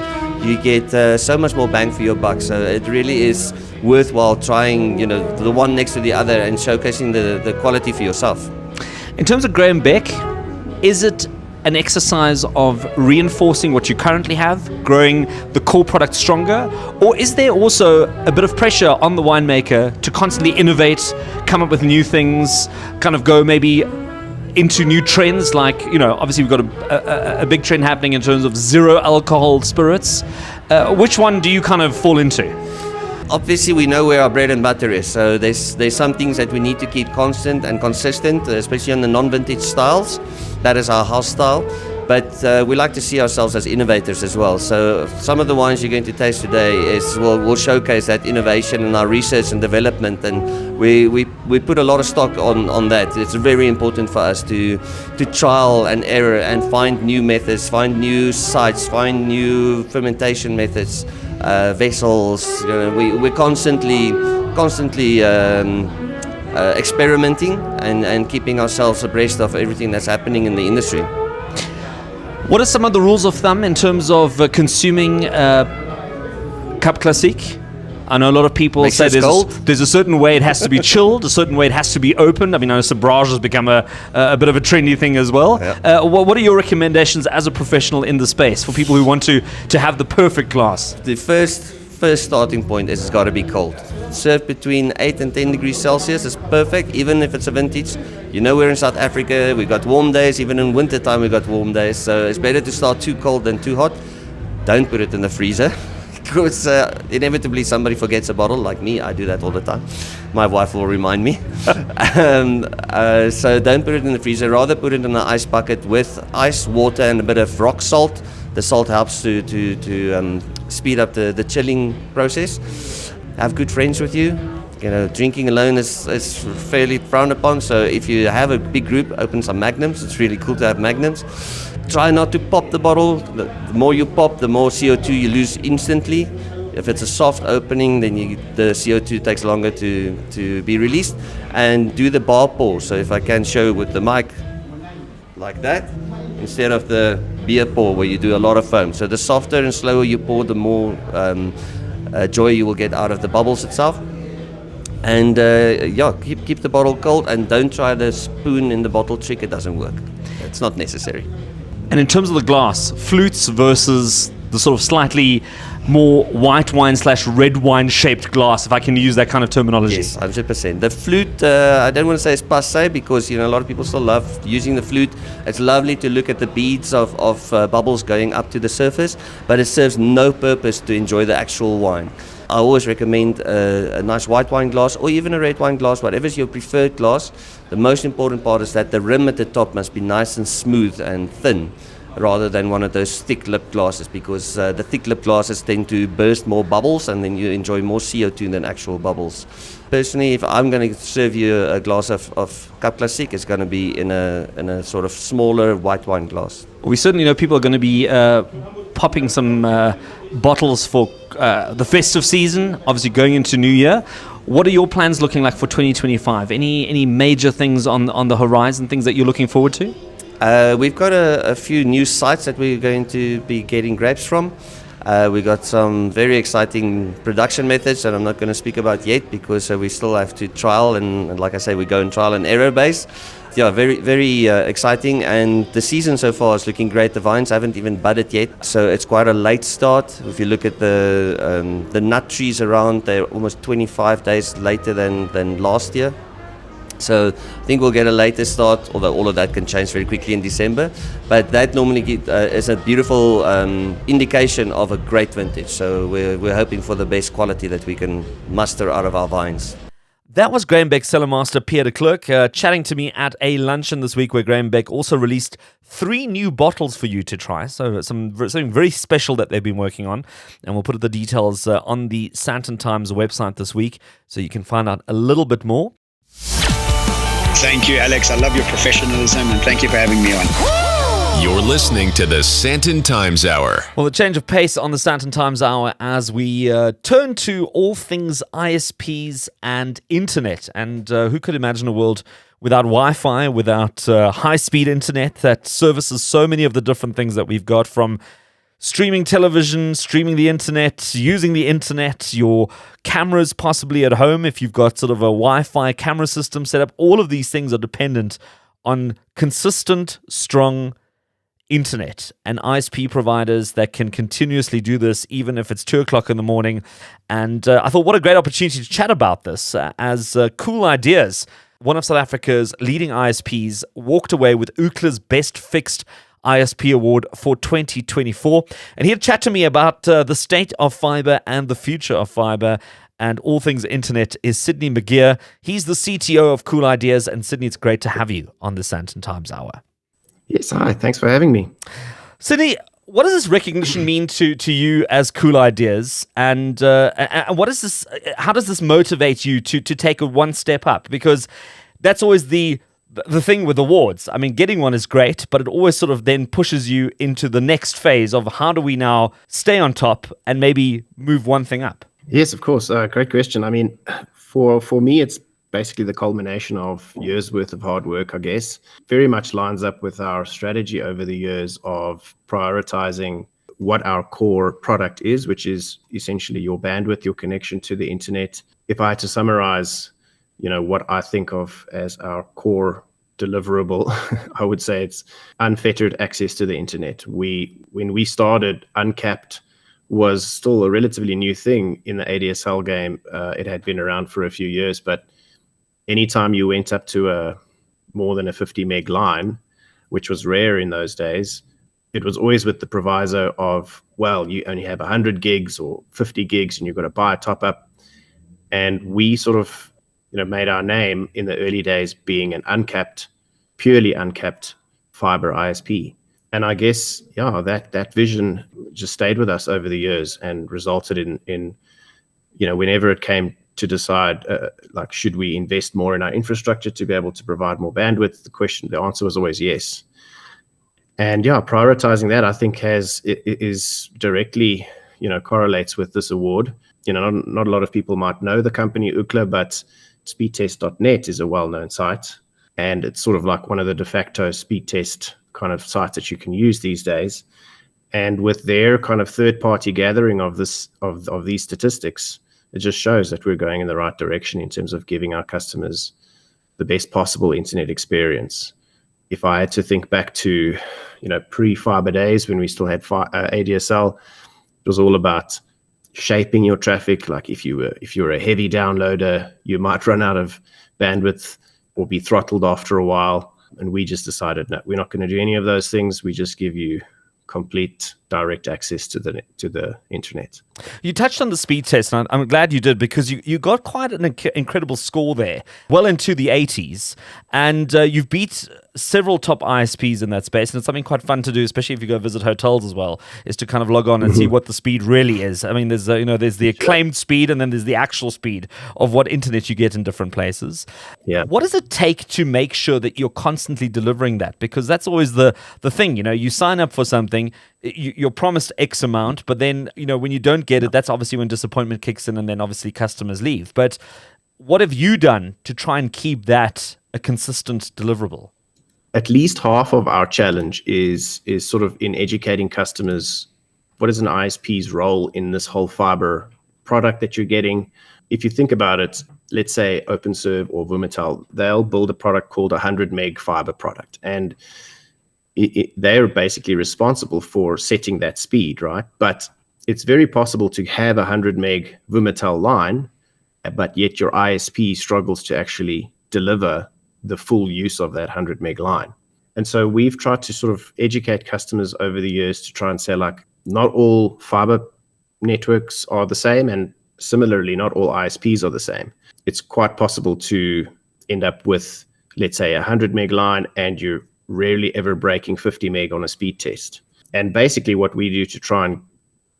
you get so much more bang for your buck. So it really is worthwhile trying, the one next to the other and showcasing the quality for yourself. In terms of Grainbeck, is it an exercise of reinforcing what you currently have, growing the core product stronger, or is there also a bit of pressure on the winemaker to constantly innovate, come up with new things, kind of go maybe into new trends? Like, obviously we've got a big trend happening in terms of zero alcohol spirits. Which one do you kind of fall into? Obviously, we know where our bread and butter is, so there's some things that we need to keep constant and consistent, especially on the non-vintage styles. That is our house style, but we like to see ourselves as innovators as well. So some of the wines you're going to taste today will showcase that innovation and our research and development, and we put a lot of stock on that. It's very important for us to trial and error and find new methods, find new sites, find new fermentation methods. Vessels, we're constantly experimenting and keeping ourselves abreast of everything that's happening in the industry. What are some of the rules of thumb in terms of consuming Cap Classique? I know a lot of people say there's a certain way it has to be chilled, a certain way it has to be opened. I mean, I know Sabrage has become a bit of a trendy thing as well. Yeah. What are your recommendations as a professional in the space for people who want to have the perfect glass? The first starting point is it's got to be cold. Served between 8 and 10 degrees Celsius is perfect, even if it's a vintage. We're in South Africa, we've got warm days, even in winter time we've got warm days, so it's better to start too cold than too hot. Don't put it in the freezer. Because inevitably somebody forgets a bottle, like me. I do that all the time. My wife will remind me. So don't put it in the freezer. Rather put it in an ice bucket with ice, water, and a bit of rock salt. The salt helps to speed up the chilling process. Have good friends with you. Drinking alone is fairly frowned upon. So if you have a big group, open some magnums. It's really cool to have magnums. Try not to pop the bottle. The more you pop, the more CO2 you lose instantly. If it's a soft opening, then the CO2 takes longer to be released. And do the bar pour. So if I can show with the mic, like that, instead of the beer pour where you do a lot of foam. So the softer and slower you pour, the more joy you will get out of the bubbles itself. And keep the bottle cold, and don't try the spoon in the bottle trick. It doesn't work. It's not necessary. And in terms of the glass, flutes versus the sort of slightly more white wine / red wine shaped glass, if I can use that kind of terminology. Yes, 100%. The flute, I don't want to say it's passé because, a lot of people still love using the flute. It's lovely to look at the beads of bubbles going up to the surface, but it serves no purpose to enjoy the actual wine. I always recommend a nice white wine glass or even a red wine glass, whatever is your preferred glass. The most important part is that the rim at the top must be nice and smooth and thin, rather than one of those thick lip glasses, because the thick lip glasses tend to burst more bubbles and then you enjoy more CO2 than actual bubbles. Personally, if I'm going to serve you a glass of Cap Classique, it's going to be in a sort of smaller white wine glass. We certainly know people are going to be popping some bottles for the festive season, obviously going into New Year. What are your plans looking like for 2025? Any major things on the horizon, things that you're looking forward to? We've got a few new sites that we're going to be getting grapes from. We got some very exciting production methods that I'm not going to speak about yet because we still have to trial and like I say, we go in trial and error base. Yeah, very, very exciting, and the season so far is looking great. The vines haven't even budded yet, so it's quite a late start. If you look at the nut trees around, they're almost 25 days later than last year. So I think we'll get a later start, although all of that can change very quickly in December. But that normally is a beautiful indication of a great vintage. So we're hoping for the best quality that we can muster out of our vines. That was Graham Beck Cellarmaster Pierre De Klerk chatting to me at a luncheon this week where Graham Beck also released 3 new bottles for you to try. So something very special that they've been working on. And we'll put the details on the Sandton Times website this week so you can find out a little bit more. Thank you, Alex. I love your professionalism and thank you for having me on. You're listening to the Sandton Times Hour. Well, a change of pace on the Sandton Times Hour as we turn to all things ISPs and internet. And who could imagine a world without Wi-Fi, without high-speed internet that services so many of the different things that we've got, from streaming television, streaming the internet, using the internet, your cameras possibly at home if you've got sort of a Wi-Fi camera system set up. All of these things are dependent on consistent, strong internet and ISP providers that can continuously do this even if it's 2 o'clock in the morning. And I thought, what a great opportunity to chat about this as Cool Ideas, one of South Africa's leading ISPs, walked away with Ookla's Best Fixed ISP Award for 2024. And here to chat to me about the state of fiber and the future of fiber and all things internet is Sydney McGeer. He's the CTO of Cool Ideas. And Sydney, it's great to have you on the Sandton Times Hour. Yes, hi. Thanks for having me. Sydney, what does this recognition mean to you as Cool Ideas? And what is this? How does this motivate you to take a one step up? Because that's always the thing with awards. I mean, getting one is great, but it always sort of then pushes you into the next phase of how do we now stay on top and maybe move one thing up? Yes, of course. Great question. I mean, for me, it's basically the culmination of years worth of hard work, I guess. Very much lines up with our strategy over the years of prioritizing what our core product is, which is essentially your bandwidth, your connection to the internet. If I had to summarize, what I think of as our core deliverable, I would say it's unfettered access to the internet. When we started, uncapped was still a relatively new thing in the ADSL game. It had been around for a few years, but anytime you went up to more than a 50 meg line, which was rare in those days, it was always with the proviso of, well, you only have 100 gigs or 50 gigs and you've got to buy a top up. And we sort of made our name in the early days being an uncapped, purely uncapped fiber ISP. And I guess, that vision just stayed with us over the years and resulted in whenever it came to decide, should we invest more in our infrastructure to be able to provide more bandwidth? The answer was always yes. And prioritizing that, I think, is directly, correlates with this award. Not a lot of people might know the company Ookla, but speedtest.net is a well-known site, and it's sort of like one of the de facto speed test kind of sites that you can use these days. And with their kind of third-party gathering of these statistics, it just shows that we're going in the right direction in terms of giving our customers the best possible internet experience. if I had to think back to, pre-fiber days when we still had ADSL, it was all about shaping your traffic. Like if you were a heavy downloader, you might run out of bandwidth or be throttled after a while. And we just decided, no, we're not going to do any of those things. We just give you complete direct access to the internet. You touched on the speed test, and I'm glad you did, because you got quite an incredible score there, well into the 80s, and you've beat several top ISPs in that space, and it's something quite fun to do, especially if you go visit hotels as well, is to kind of log on and see what the speed really is. I mean, there's the acclaimed speed, and then there's the actual speed of what internet you get in different places. Yeah. What does it take to make sure that you're constantly delivering that? Because that's always the thing, you sign up for something, you're promised X amount, but then, when you don't get it, that's obviously when disappointment kicks in, and then obviously customers leave. But what have you done to try and keep that a consistent deliverable? At least half of our challenge is sort of in educating customers what is an ISP's role in this whole fiber product that you're getting. If you think about it, let's say OpenServe or Vumatel, they'll build a product called a 100 meg fiber product, and they're basically responsible for setting that speed, right? But it's very possible to have a 100 meg Vumatel line, but yet your ISP struggles to actually deliver the full use of that 100 meg line. And so we've tried to sort of educate customers over the years to try and say, like, not all fiber networks are the same, and similarly, not all ISPs are the same. It's quite possible to end up with, let's say, a 100 meg line, and you're rarely ever breaking 50 meg on a speed test. And basically what we do to try and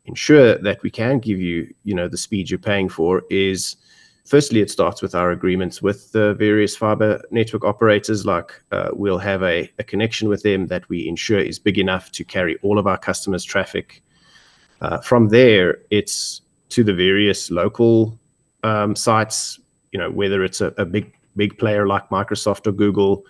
ensure that we can give you, the speed you're paying for is, firstly, it starts with our agreements with the various fiber network operators. Like we'll have a connection with them that we ensure is big enough to carry all of our customers' traffic. From there, it's to the various local sites, whether it's a big player like Microsoft or Google,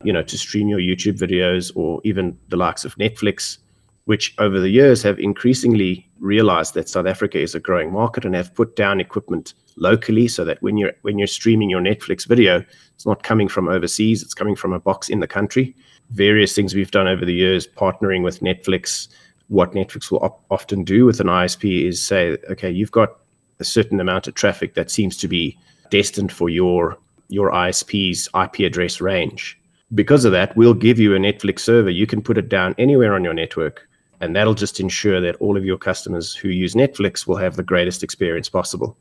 to stream your YouTube videos, or even the likes of Netflix, which over the years have increasingly realized that South Africa is a growing market and have put down equipment locally, so that when you're streaming your Netflix video, it's not coming from overseas, it's coming from a box in the country. Various things we've done over the years, partnering with Netflix. What Netflix will often do with an ISP is say, okay, you've got a certain amount of traffic that seems to be destined for your ISP's IP address range. Because of that, we'll give you a Netflix server. You can put it down anywhere on your network, and that'll just ensure that all of your customers who use Netflix will have the greatest experience possible.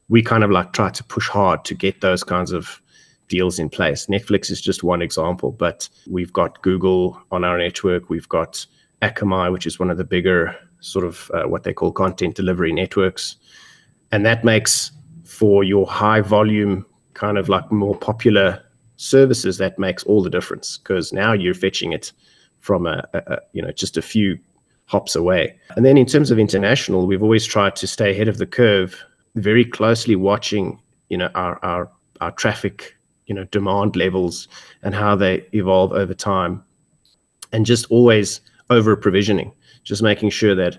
We kind of like try to push hard to get those kinds of deals in place. Netflix is just one example, but we've got Google on our network. We've got Akamai, which is one of the bigger sort of what they call content delivery networks. And that makes, for your high volume, kind of like more popular services, that makes all the difference, because now you're fetching it from just a few hops away. And then in terms of international, we've always tried to stay ahead of the curve, very closely watching our traffic demand levels and how they evolve over time, and just always over provisioning, just making sure that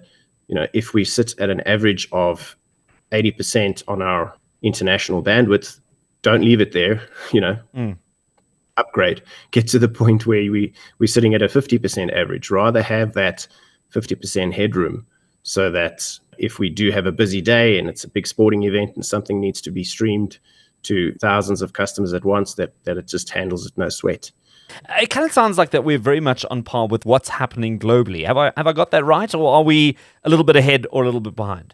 if we sit at an average of 80% on our international bandwidth, don't leave it there. Upgrade, get to the point where we're sitting at a 50% average. Rather have that 50% headroom, so that if we do have a busy day and it's a big sporting event and something needs to be streamed to thousands of customers at once, that it just handles it no sweat. It kind of sounds like that we're very much on par with what's happening globally. Have I got that right, or are we a little bit ahead or a little bit behind?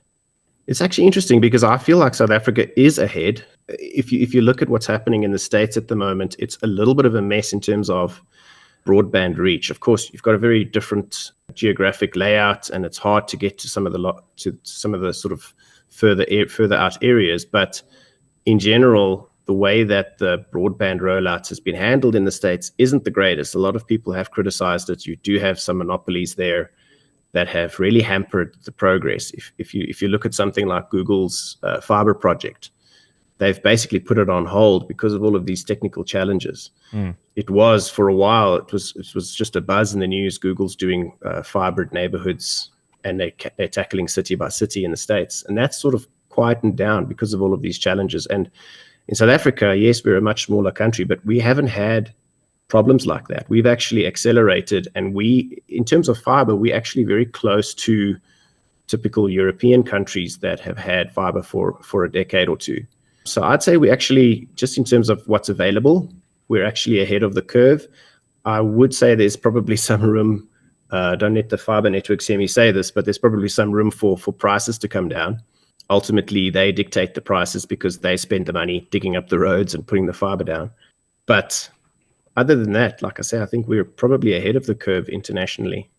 It's actually interesting, because I feel like South Africa is ahead. If you look at what's happening in the States at the moment, it's a little bit of a mess in terms of broadband reach. Of course, you've got a very different geographic layout, and it's hard to get to some of the sort of further out areas. But in general, the way that the broadband rollout has been handled in the States isn't the greatest. A lot of people have criticized it. You do have some monopolies there that have really hampered the progress. If you look at something like Google's fiber project, they've basically put it on hold because of all of these technical challenges. It was, for a while, it was just a buzz in the news. Google's doing fibered neighborhoods, and they're tackling city by city in the States, and that's sort of quietened down because of all of these challenges. And in South Africa, yes, we're a much smaller country, but we haven't had problems like that. We've actually accelerated, and in terms of fiber, we're actually very close to typical European countries that have had fiber for a decade or two. So I'd say we actually, just in terms of what's available, we're actually ahead of the curve. I would say there's probably some room, don't let the fiber networks hear me say this, but there's probably some room for prices to come down. Ultimately, they dictate the prices because they spend the money digging up the roads and putting the fiber down. But other than that, like I say, I think we're probably ahead of the curve internationally.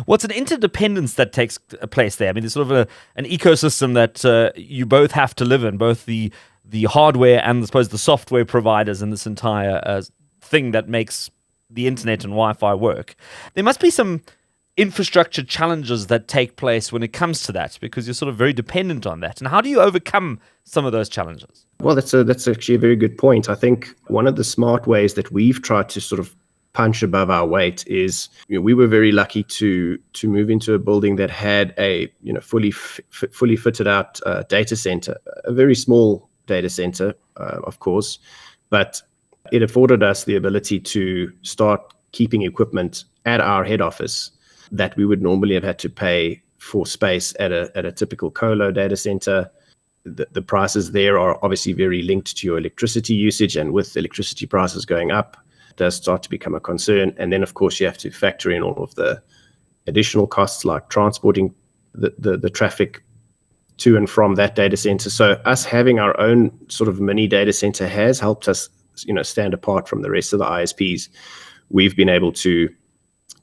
What's an interdependence that takes place there? I mean, there's sort of an ecosystem that you both have to live in, both the hardware and, I suppose, the software providers in this entire thing that makes the internet and Wi-Fi work. There must be some infrastructure challenges that take place when it comes to that, because you're sort of very dependent on that. And how do you overcome some of those challenges? Well, that's actually a very good point. I think one of the smart ways that we've tried to sort of punch above our weight is, we were very lucky to move into a building that had a fully fitted out data center, a very small data center, of course, but it afforded us the ability to start keeping equipment at our head office that we would normally have had to pay for space at a typical colo data center. The prices there are obviously very linked to your electricity usage, and with electricity prices going up, does start to become a concern. And then, of course, you have to factor in all of the additional costs like transporting the traffic to and from that data center. So us having our own sort of mini data center has helped us, stand apart from the rest of the ISPs. We've been able to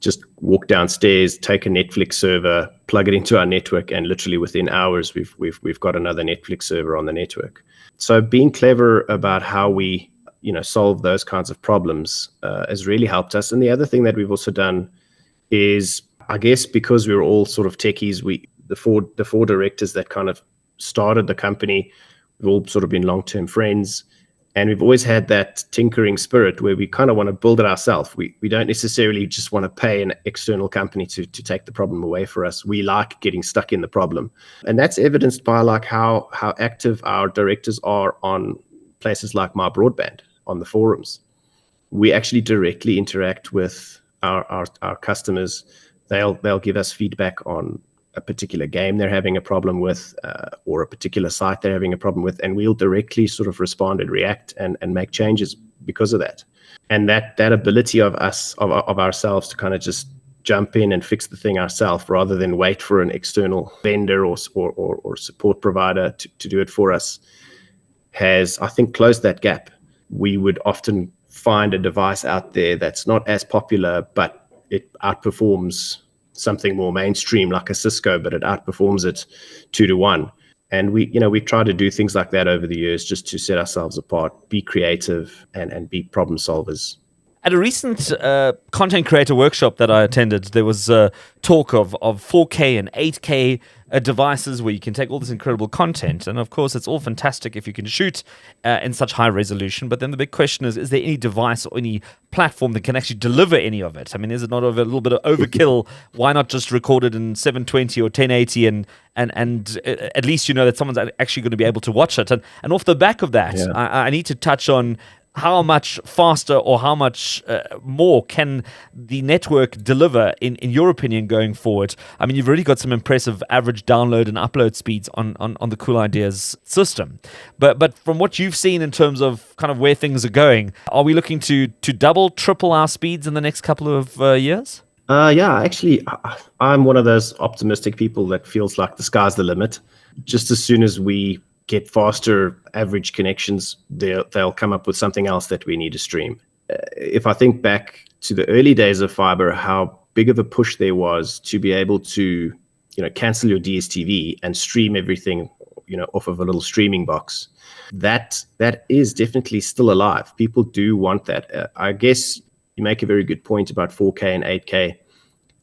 just walk downstairs, take a Netflix server, plug it into our network, and literally within hours, we've got another Netflix server on the network. So being clever about how we solve those kinds of problems has really helped us. And the other thing that we've also done is, I guess, because we were all sort of techies, the four directors that kind of started the company, we've all sort of been long-term friends, and we've always had that tinkering spirit where we kind of want to build it ourselves. We don't necessarily just want to pay an external company to take the problem away for us. We like getting stuck in the problem, and that's evidenced by like how active our directors are on places like My Broadband, on the forums. We actually directly interact with our customers. They'll give us feedback on a particular game they're having a problem with, or a particular site they're having a problem with, and we'll directly sort of respond and react and make changes because of that. And that ability of ourselves to kind of just jump in and fix the thing ourselves rather than wait for an external vendor or support provider to do it for us has, I think, closed that gap. We would often find a device out there that's not as popular, but it outperforms something more mainstream like a Cisco, but it outperforms it 2-to-1. And we try to do things like that over the years just to set ourselves apart, be creative, and be problem solvers. At a recent content creator workshop that I attended, there was talk of 4K and 8K devices where you can take all this incredible content. And of course, it's all fantastic if you can shoot in such high resolution. But then the big question is there any device or any platform that can actually deliver any of it? I mean, is it not a little bit of overkill? Why not just record it in 720 or 1080 and at least you know that someone's actually going to be able to watch it? And off the back of that, yeah. I need to touch on how much faster or how much more can the network deliver, in your opinion, going forward? I mean, you've already got some impressive average download and upload speeds on the Cool Ideas system. But from what you've seen in terms of kind of where things are going, are we looking to double, triple our speeds in the next couple of years? Yeah, actually, I'm one of those optimistic people that feels like the sky's the limit. Just as soon as we get faster average connections, they'll come up with something else that we need to stream. If I think back to the early days of fiber, how big of a push there was to be able to, cancel your DSTV and stream everything, off of a little streaming box. That is definitely still alive. People do want that. I guess you make a very good point about 4K and 8K.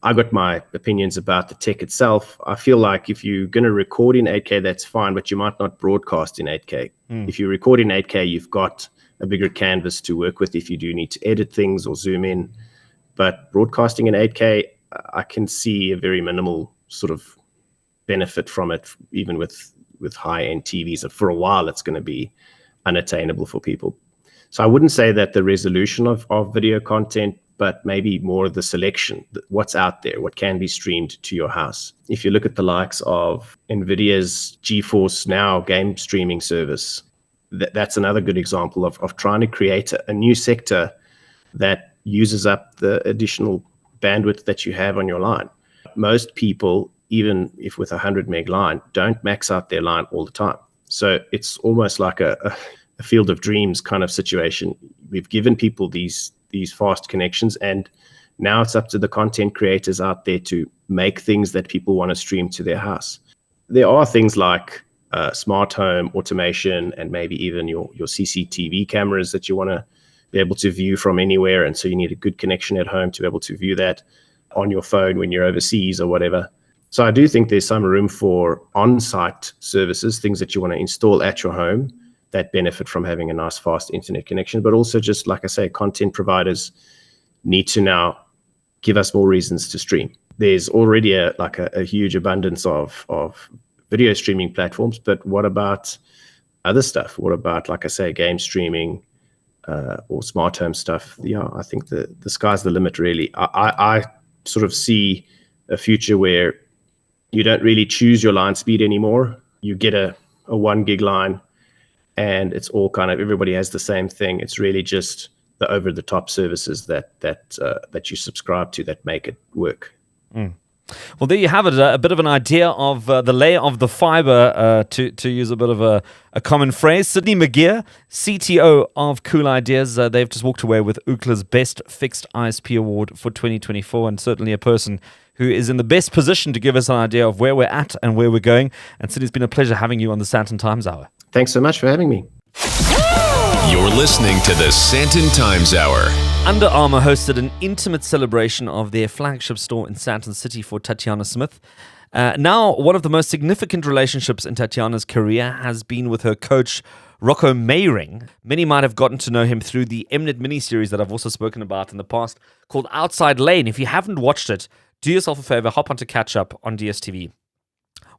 I got my opinions about the tech itself. I feel like if you're going to record in 8K, that's fine, but you might not broadcast in 8K. If you record in 8K, you've got a bigger canvas to work with if you do need to edit things or zoom in. But broadcasting in 8K, I can see a very minimal sort of benefit from it, even with high-end TVs. And for a while, it's going to be unattainable for people. So I wouldn't say that the resolution of video content, but maybe more of the selection, what's out there, what can be streamed to your house. If you look at the likes of NVIDIA's GeForce Now game streaming service, that's another good example of trying to create a new sector that uses up the additional bandwidth that you have on your line. Most people, even if with a 100 meg line, don't max out their line all the time. So it's almost like a field of dreams kind of situation. We've given people these fast connections, and now it's up to the content creators out there to make things that people want to stream to their house. There are things like smart home automation and maybe even your CCTV cameras that you want to be able to view from anywhere, and so you need a good connection at home to be able to view that on your phone when you're overseas or whatever. So I do think there's some room for on-site services, things that you want to install at your home that benefit from having a nice fast internet connection. But also, just like I say, content providers need to now give us more reasons to stream. There's already a huge abundance of video streaming platforms, but what about other stuff? What about, like I say, game streaming or smart home stuff? Yeah, I think the sky's the limit, really. I sort of see a future where you don't really choose your line speed anymore. You get a 1 gig line, and it's all kind of, everybody has the same thing. It's really just the over-the-top services that you subscribe to that make it work. Mm. Well, there you have it, a bit of an idea of the layer of the fiber, to use a bit of a common phrase. Sydney McGeer, CTO of Cool Ideas, they've just walked away with Ookla's Best Fixed ISP Award for 2024, and certainly a person who is in the best position to give us an idea of where we're at and where we're going. And Sydney, it's been a pleasure having you on the Sandton Times Hour. Thanks so much for having me. You're listening to the Sandton Times Hour. Under Armour hosted an intimate celebration of their flagship store in Sandton City for Tatiana Smith. Now, one of the most significant relationships in Tatiana's career has been with her coach, Rocco Meiring. Many might have gotten to know him through the Mnet miniseries that I've also spoken about in the past, called Outside Lane. If you haven't watched it, do yourself a favor, hop on to catch up on DSTV.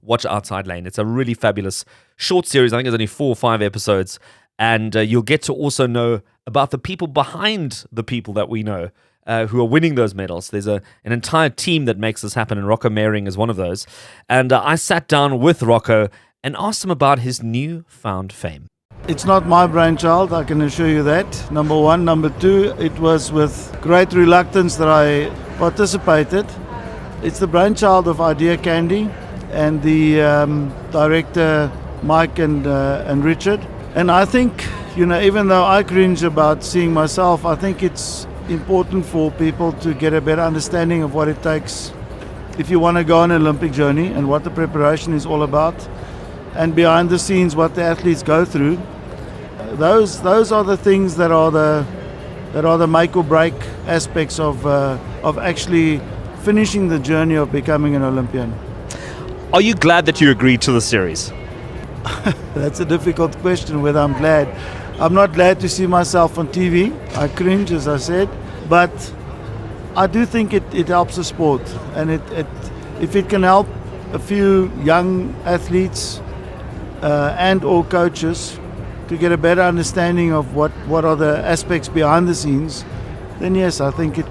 Watch Outside Lane. It's a really fabulous short series. I think there's only 4 or 5 episodes. And you'll get to also know about the people behind the people that we know who are winning those medals. There's an entire team that makes this happen, and Rocco Meiring is one of those. And I sat down with Rocco and asked him about his newfound fame. It's not my brainchild, I can assure you that, number one. Number two, it was with great reluctance that I participated. It's the brainchild of Idea Candy and the director Mike and Richard. And I think, even though I cringe about seeing myself, I think it's important for people to get a better understanding of what it takes if you want to go on an Olympic journey and what the preparation is all about, and behind the scenes what the athletes go through. Those are the things that are the make or break aspects of actually finishing the journey of becoming an Olympian. Are you glad that you agreed to the series? That's a difficult question, whether I'm glad. I'm not glad to see myself on TV. I cringe, as I said. But I do think it helps the sport. And if it can help a few young athletes and or coaches to get a better understanding of what are the aspects behind the scenes, then yes, I think it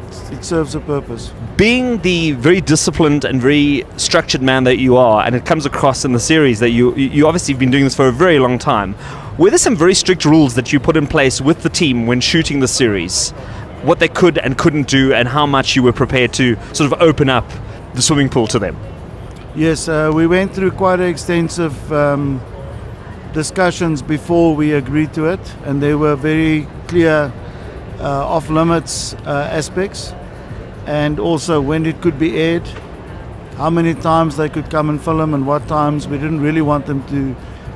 serves a purpose. Being the very disciplined and very structured man that you are, and it comes across in the series that you obviously have been doing this for a very long time, were there some very strict rules that you put in place with the team when shooting the series? What they could and couldn't do, and how much you were prepared to sort of open up the swimming pool to them? Yes, we went through quite extensive discussions before we agreed to it, and they were very clear off-limits aspects, and also when it could be aired, how many times they could come and film, and what times. We didn't really want them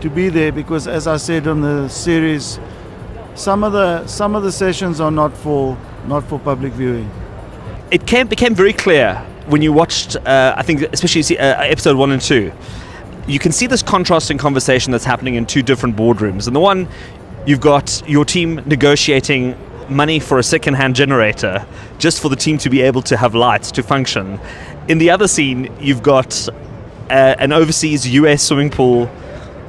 to be there because, as I said on the series, some of the sessions are not for public viewing. It became very clear when you watched, I think, especially episode 1 and 2. You can see this contrasting conversation that's happening in 2 different boardrooms. In the one, you've got your team negotiating money for a second-hand generator just for the team to be able to have lights to function. In the other scene, you've got an overseas US swimming pool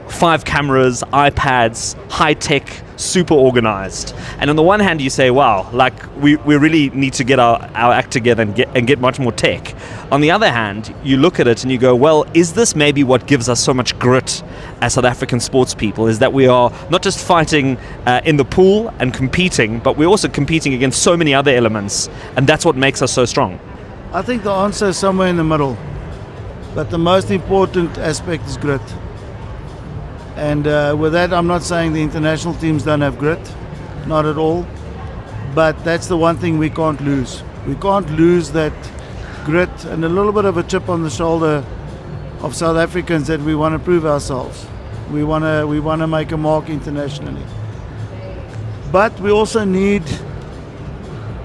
5 cameras, iPads, high tech, super organized. And on the one hand, you say, wow, like we really need to get our act together and get much more tech. On the other hand, you look at it and you go, well, is this maybe what gives us so much grit as South African sports people, is that we are not just fighting in the pool and competing, but we're also competing against so many other elements, and that's what makes us so strong? I think the answer is somewhere in the middle. But the most important aspect is grit. And with that, I'm not saying the international teams don't have grit, not at all. But that's the one thing we can't lose. We can't lose that grit and a little bit of a chip on the shoulder of South Africans that we want to prove ourselves. We want to make a mark internationally. But we also need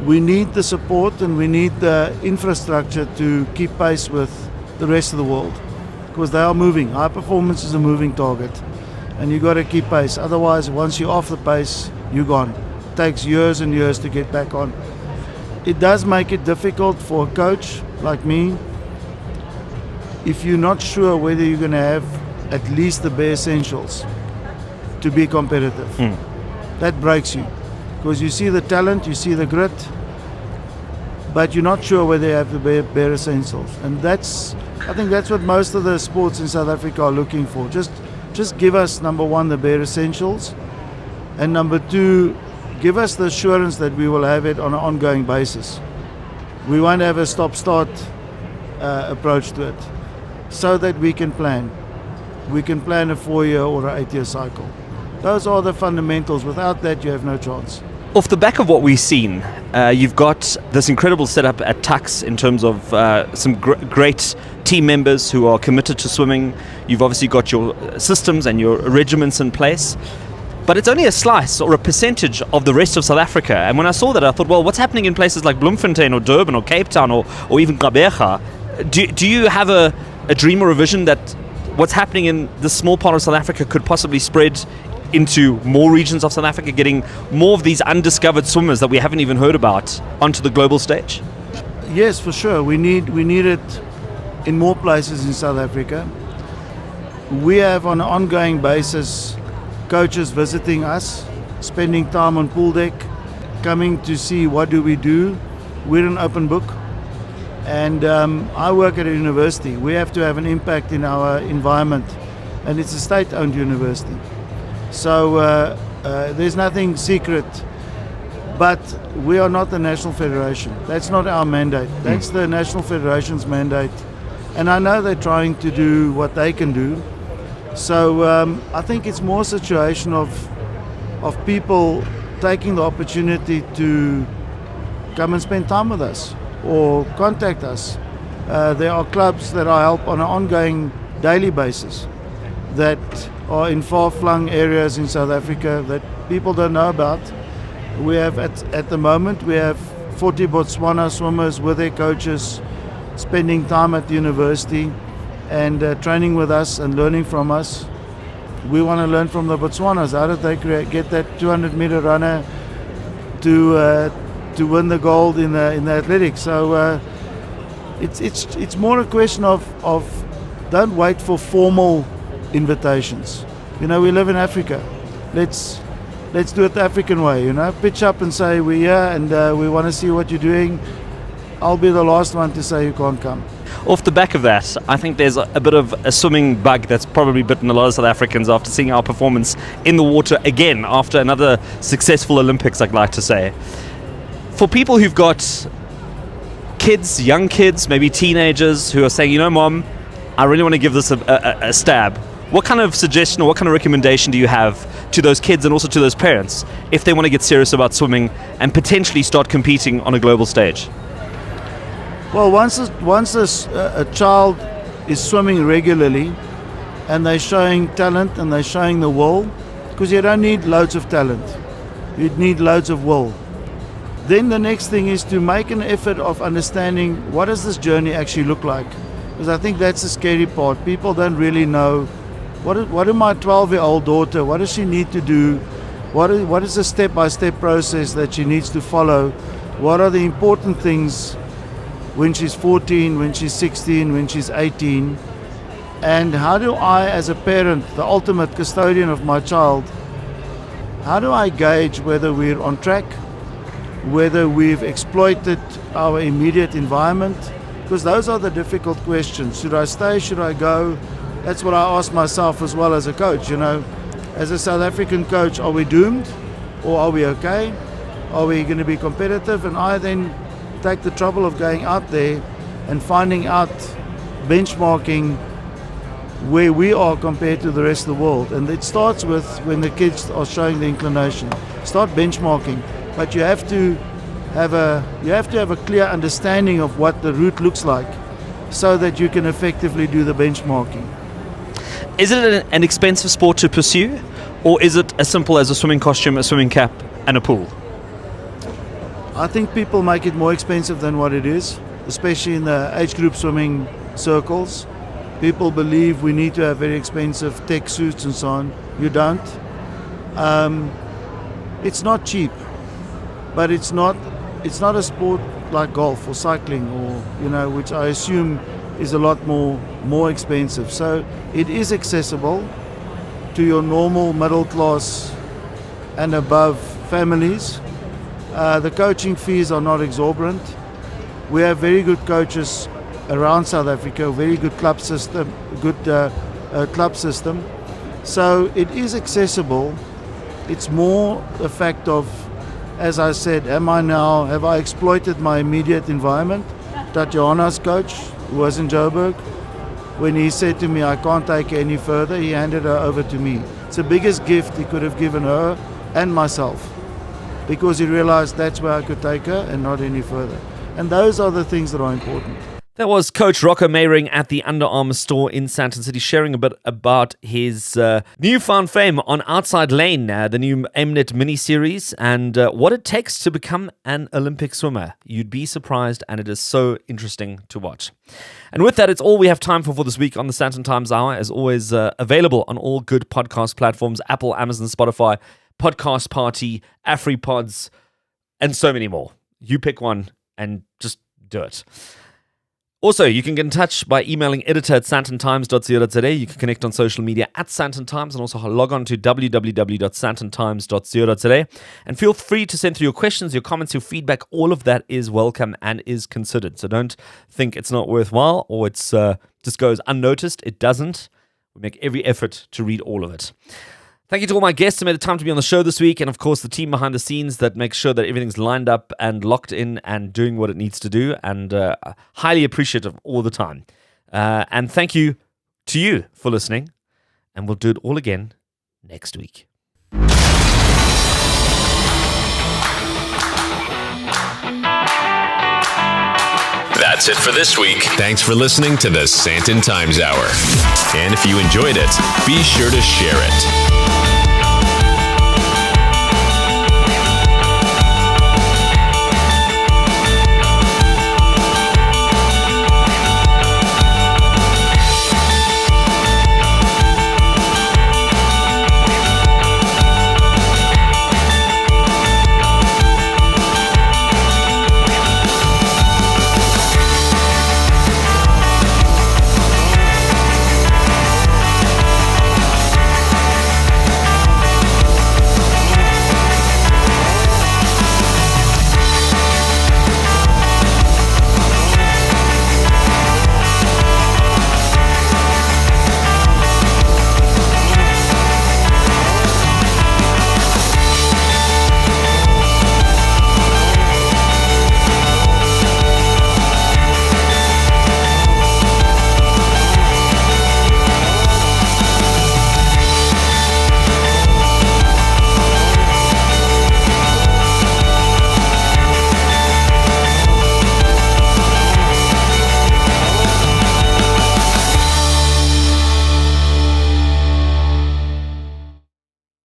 the support and we need the infrastructure to keep pace with the rest of the world, because they are moving. High performance is a moving target, and you got to keep pace. Otherwise, once you're off the pace, you're gone. It takes years and years to get back on. It does make it difficult for a coach like me if you're not sure whether you're going to have at least the bare essentials to be competitive. That breaks you, because you see the talent, you see the grit, but you're not sure whether you have the bare essentials. And I think that's what most of the sports in South Africa are looking for. Just give us, number one, the bare essentials, and number two, give us the assurance that we will have it on an ongoing basis. We won't have a stop-start approach to it, so that we can plan. We can plan a 4-year or an 8-year cycle. Those are the fundamentals. Without that, you have no chance. Off the back of what we've seen, you've got this incredible setup at Tux in terms of some great team members who are committed to swimming. You've obviously got your systems and your regiments in place, but it's only a slice or a percentage of the rest of South Africa. And when I saw that, I thought, well, what's happening in places like Bloemfontein or Durban or Cape Town or even Gqeberha? Do you have a dream or a vision that what's happening in this small part of South Africa could possibly spread into more regions of South Africa, getting more of these undiscovered swimmers that we haven't even heard about onto the global stage? Yes, for sure. We need it in more places in South Africa. We have on an ongoing basis coaches visiting us, spending time on pool deck, coming to see what do we do. We're an open book. And I work at a university. We have to have an impact in our environment, and it's a state-owned university. So there's nothing secret, but we are not the National Federation. That's not our mandate. That's the National Federation's mandate. And I know they're trying to do what they can do. So I think it's more a situation of people taking the opportunity to come and spend time with us or contact us. There are clubs that I help on an ongoing daily basis that are in far-flung areas in South Africa that people don't know about. We have at the moment we have 40 Botswana swimmers with their coaches spending time at the university and training with us and learning from us. We want to learn from the Botswanas. How did they get that 200-meter runner to win the gold in the athletics? So it's more a question of don't wait for formal invitations. We live in Africa. Let's do it the African way. Pitch up and say we're here and we want to see what you're doing. I'll be the last one to say you can't come. Off the back of that, I think there's a bit of a swimming bug that's probably bitten a lot of South Africans after seeing our performance in the water again after another successful Olympics, I'd like to say. For people who've got kids, young kids, maybe teenagers who are saying, Mom, I really want to give this a stab. What kind of suggestion or what kind of recommendation do you have to those kids and also to those parents if they want to get serious about swimming and potentially start competing on a global stage? Well, once a child is swimming regularly and they're showing talent and they're showing the will, because you don't need loads of talent, you need loads of will. Then the next thing is to make an effort of understanding what does this journey actually look like. Because I think that's the scary part. People don't really know what do my 12-year-old daughter, what does she need to do? What is the step-by-step process that she needs to follow? What are the important things when she's 14, when she's 16, when she's 18? And how do I, as a parent, the ultimate custodian of my child, how do I gauge whether we're on track, whether we've exploited our immediate environment? Because those are the difficult questions. Should I stay? Should I go? That's what I ask myself as well as a coach. As a South African coach, are we doomed or are we okay? Are we going to be competitive? And I then take the trouble of going out there and finding out, benchmarking where we are compared to the rest of the world. And it starts with when the kids are showing the inclination. Start benchmarking, but you have to have a clear understanding of what the route looks like, so that you can effectively do the benchmarking. Is it an expensive sport to pursue, or is it as simple as a swimming costume, a swimming cap, and a pool? I think people make it more expensive than what it is, especially in the age group swimming circles. People believe we need to have very expensive tech suits and so on. You don't. It's not cheap, but it's not a sport like golf or cycling, or which I assume is a lot more expensive. So it is accessible to your normal middle class and above families. The coaching fees are not exorbitant. We have very good coaches around South Africa, very good club system, So it is accessible. It's more a fact of, as I said, have I exploited my immediate environment? Tatjana's coach, who was in Joburg, when he said to me, I can't take her any further, he handed her over to me. It's the biggest gift he could have given her and myself, because he realized that's where I could take her and not any further. And those are the things that are important. That was Coach Rocco Meiring at the Under Armour store in Sandton City, sharing a bit about his newfound fame on Outside Lane, the new Mnet mini-series, and what it takes to become an Olympic swimmer. You'd be surprised, and it is so interesting to watch. And with that, it's all we have time for this week on the Sandton Times Hour. As always, available on all good podcast platforms, Apple, Amazon, Spotify, Podcast Party, AfriPods, and so many more. You pick one and just do it. Also, you can get in touch by emailing editor@sandtontimes.co.za. You can connect on social media @Sandton Times, and also log on to www.sandtontimes.co.za. And feel free to send through your questions, your comments, your feedback. All of that is welcome and is considered. So don't think it's not worthwhile or it's just goes unnoticed. It doesn't. We make every effort to read all of it. Thank you to all my guests who made the time to be on the show this week, and of course the team behind the scenes that makes sure that everything's lined up and locked in and doing what it needs to do, and highly appreciative all the time. And thank you to you for listening, and we'll do it all again next week. That's it for this week. Thanks for listening to the Sandton Times Hour. And if you enjoyed it, be sure to share it.